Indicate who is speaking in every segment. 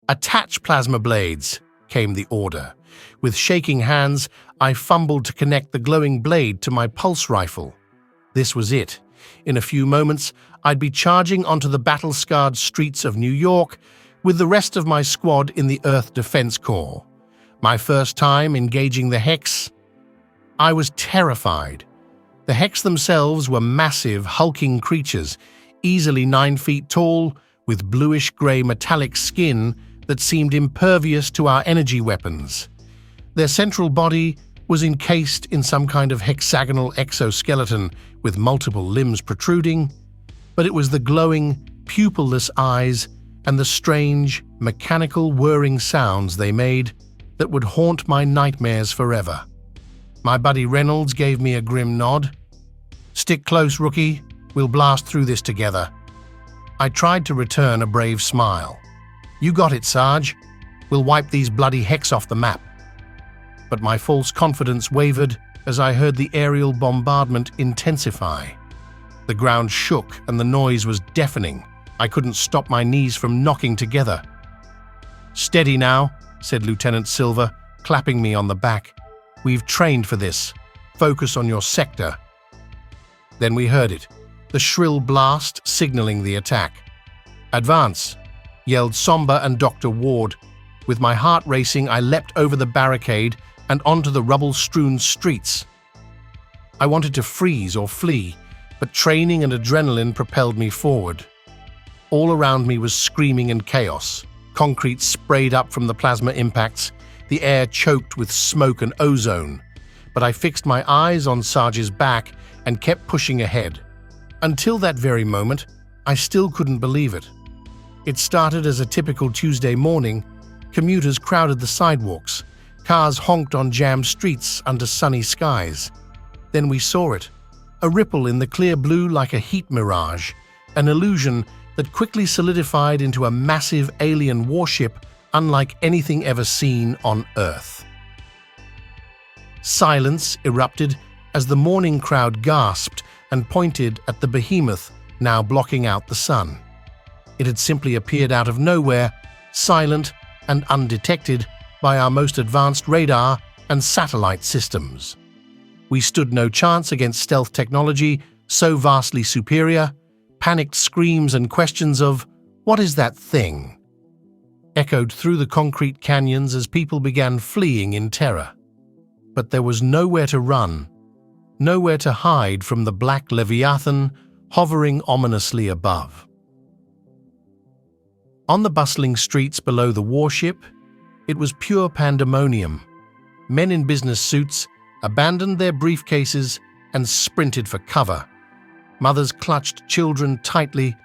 Speaker 1: "Attach plasma blades," came the order. With shaking hands, I fumbled to connect the glowing blade to my pulse rifle. This was it. In a few moments, I'd be charging onto the battle-scarred streets of New York with the rest of my squad in the Earth Defense Corps. My first time engaging the Hex, I was terrified. The Hex themselves were massive, hulking creatures, easily 9 feet tall, with bluish-grey metallic skin that seemed impervious to our energy weapons. Their central body was encased in some kind of hexagonal exoskeleton with multiple limbs protruding, but it was the glowing, pupilless eyes and the strange, mechanical whirring sounds they made that would haunt my nightmares forever. My buddy Reynolds gave me a grim nod. "Stick close, rookie. We'll blast through this together." I tried to return a brave smile. "You got it, Sarge. We'll wipe these bloody Hex off the map." But my false confidence wavered as I heard the aerial bombardment intensify. The ground shook and the noise was deafening. I couldn't stop my knees from knocking together. "Steady now," said Lieutenant Silver, clapping me on the back. "We've trained for this. Focus on your sector." Then we heard it, the shrill blast signaling the attack. "Advance," yelled Somber and Dr. Ward. With my heart racing, I leapt over the barricade and onto the rubble-strewn streets. I wanted to freeze or flee, but training and adrenaline propelled me forward. All around me was screaming and chaos. Concrete sprayed up from the plasma impacts, the air choked with smoke and ozone. But I fixed my eyes on Sarge's back and kept pushing ahead. Until that very moment, I still couldn't believe it. It started as a typical Tuesday morning. Commuters crowded the sidewalks. Cars honked on jammed streets under sunny skies. Then we saw it, a ripple in the clear blue like a heat mirage, an illusion that quickly solidified into a massive alien warship unlike anything ever seen on Earth. Silence erupted as the morning crowd gasped and pointed at the behemoth now blocking out the sun. It had simply appeared out of nowhere, silent and undetected by our most advanced radar and satellite systems. We stood no chance against stealth technology so vastly superior. Panicked screams and questions of, "What is that thing?" echoed through the concrete canyons as people began fleeing in terror. But there was nowhere to run, nowhere to hide from the black Leviathan hovering ominously above. On the bustling streets below the warship, it was pure pandemonium. Men in business suits abandoned their briefcases and sprinted for cover. Mothers clutched children tightly,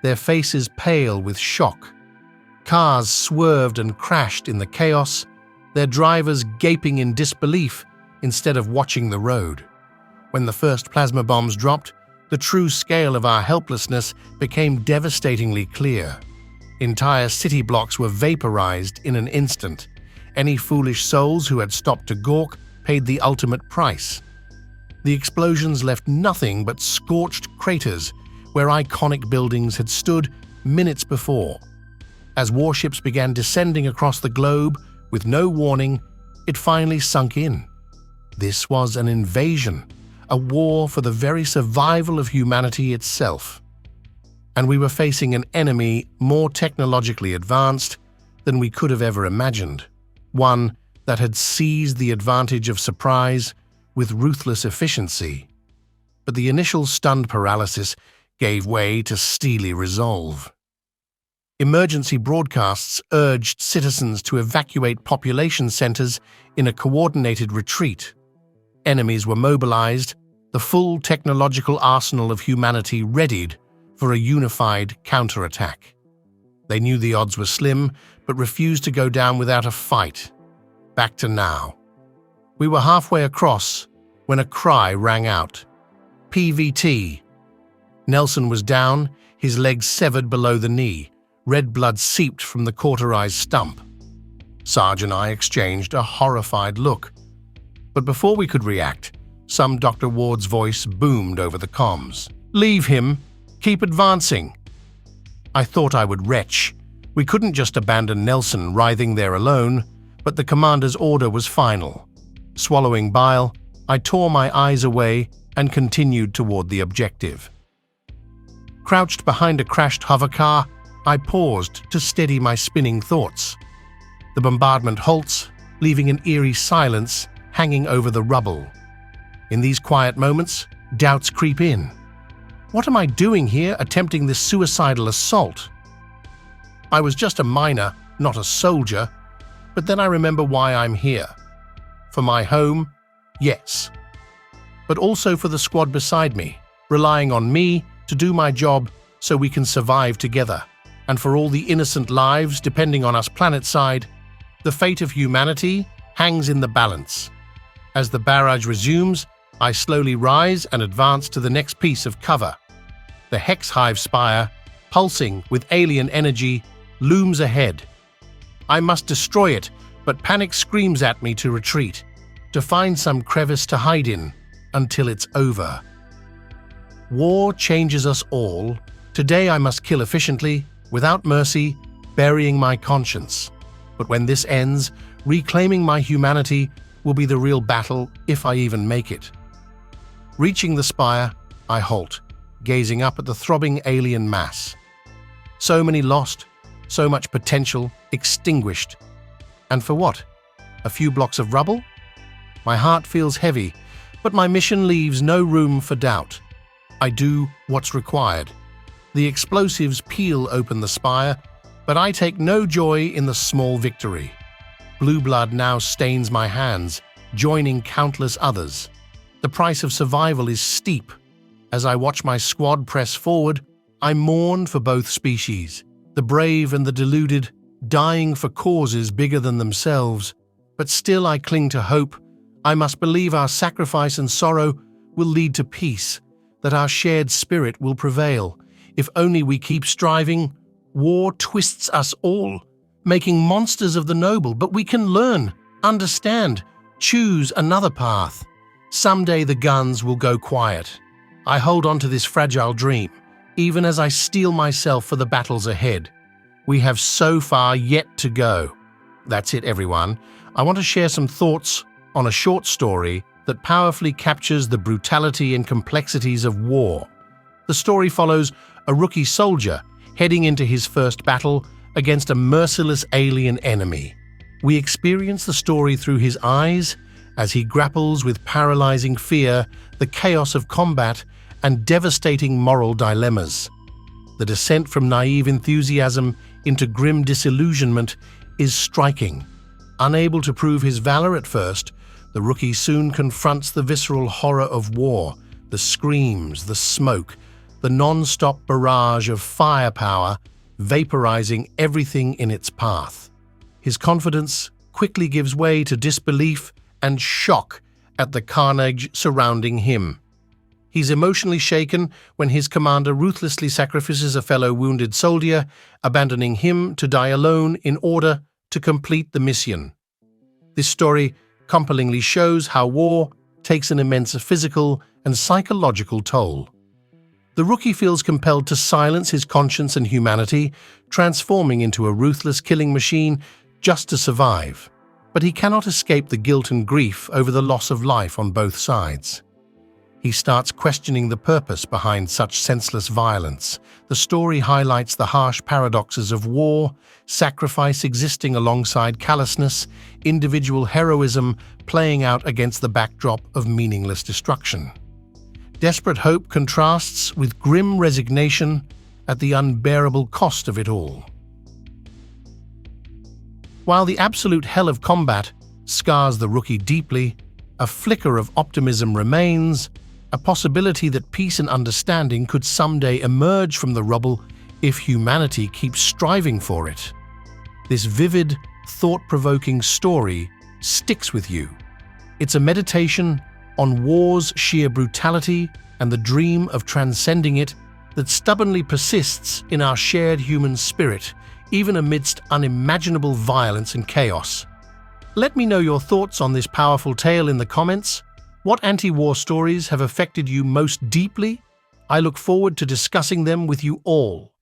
Speaker 1: their faces pale with shock. Cars swerved and crashed in the chaos, their drivers gaping in disbelief instead of watching the road. When the first plasma bombs dropped, the true scale of our helplessness became devastatingly clear. Entire city blocks were vaporized in an instant. Any foolish souls who had stopped to gawk paid the ultimate price. The explosions left nothing but scorched craters where iconic buildings had stood minutes before. As warships began descending across the globe with no warning, it finally sunk in. This was an invasion, a war for the very survival of humanity itself. And we were facing an enemy more technologically advanced than we could have ever imagined, one that had seized the advantage of surprise with ruthless efficiency. But the initial stunned paralysis gave way to steely resolve. Emergency broadcasts urged citizens to evacuate population centers in a coordinated retreat. Enemies were mobilized, the full technological arsenal of humanity readied for a unified counterattack. They knew the odds were slim, but refused to go down without a fight. Back to now. We were halfway across when a cry rang out. PVT. Nelson was down, his legs severed below the knee. Red blood seeped from the cauterized stump. Sarge and I exchanged a horrified look. But before we could react, some Dr. Ward's voice boomed over the comms. "Leave him. Keep advancing." I thought I would retch, We couldn't just abandon Nelson writhing there alone, but the commander's order was final. Swallowing bile, I tore my eyes away and continued toward the objective. Crouched behind a crashed hovercar, I paused to steady my spinning thoughts. The bombardment halts, leaving an eerie silence hanging over the rubble. In these quiet moments, doubts creep in. What am I doing here attempting this suicidal assault? I was just a miner, not a soldier, but then I remember why I'm here. For my home, yes. But also for the squad beside me, relying on me to do my job so we can survive together. And for all the innocent lives depending on us planetside, the fate of humanity hangs in the balance. As the barrage resumes, I slowly rise and advance to the next piece of cover. The Hex Hive spire, pulsing with alien energy, looms ahead. I must destroy it, but panic screams at me to retreat, to find some crevice to hide in, until it's over. War changes us all. Today I must kill efficiently, without mercy, burying my conscience. But when this ends, reclaiming my humanity will be the real battle, if I even make it. Reaching the spire, I halt, gazing up at the throbbing alien mass. So many lost, so much potential extinguished. And for what? A few blocks of rubble? My heart feels heavy, but my mission leaves no room for doubt. I do what's required. The explosives peel open the spire, but I take no joy in the small victory. Blue blood now stains my hands, joining countless others. The price of survival is steep. As I watch my squad press forward, I mourn for both species, the brave and the deluded, dying for causes bigger than themselves. But still I cling to hope. I must believe our sacrifice and sorrow will lead to peace, that our shared spirit will prevail. If only we keep striving. War twists us all, making monsters of the noble, but we can learn, understand, choose another path. Someday the guns will go quiet. I hold on to this fragile dream, even as I steel myself for the battles ahead. We have so far yet to go. That's it, everyone. I want to share some thoughts on a short story that powerfully captures the brutality and complexities of war. The story follows a rookie soldier heading into his first battle against a merciless alien enemy. We experience the story through his eyes as he grapples with paralyzing fear, the chaos of combat, and devastating moral dilemmas. The descent from naive enthusiasm into grim disillusionment is striking. Unable to prove his valor at first, the rookie soon confronts the visceral horror of war, the screams, the smoke, the non-stop barrage of firepower vaporizing everything in its path. His confidence quickly gives way to disbelief and shock at the carnage surrounding him. He's emotionally shaken when his commander ruthlessly sacrifices a fellow wounded soldier, abandoning him to die alone in order to complete the mission. This story compellingly shows how war takes an immense physical and psychological toll. The rookie feels compelled to silence his conscience and humanity, transforming into a ruthless killing machine just to survive. But he cannot escape the guilt and grief over the loss of life on both sides. He starts questioning the purpose behind such senseless violence. The story highlights the harsh paradoxes of war, sacrifice existing alongside callousness, individual heroism playing out against the backdrop of meaningless destruction. Desperate hope contrasts with grim resignation at the unbearable cost of it all. While the absolute hell of combat scars the rookie deeply, a flicker of optimism remains, a possibility that peace and understanding could someday emerge from the rubble if humanity keeps striving for it. This vivid, thought-provoking story sticks with you. It's a meditation on war's sheer brutality and the dream of transcending it that stubbornly persists in our shared human spirit, even amidst unimaginable violence and chaos. Let me know your thoughts on this powerful tale in the comments. What anti-war stories have affected you most deeply? I look forward to discussing them with you all.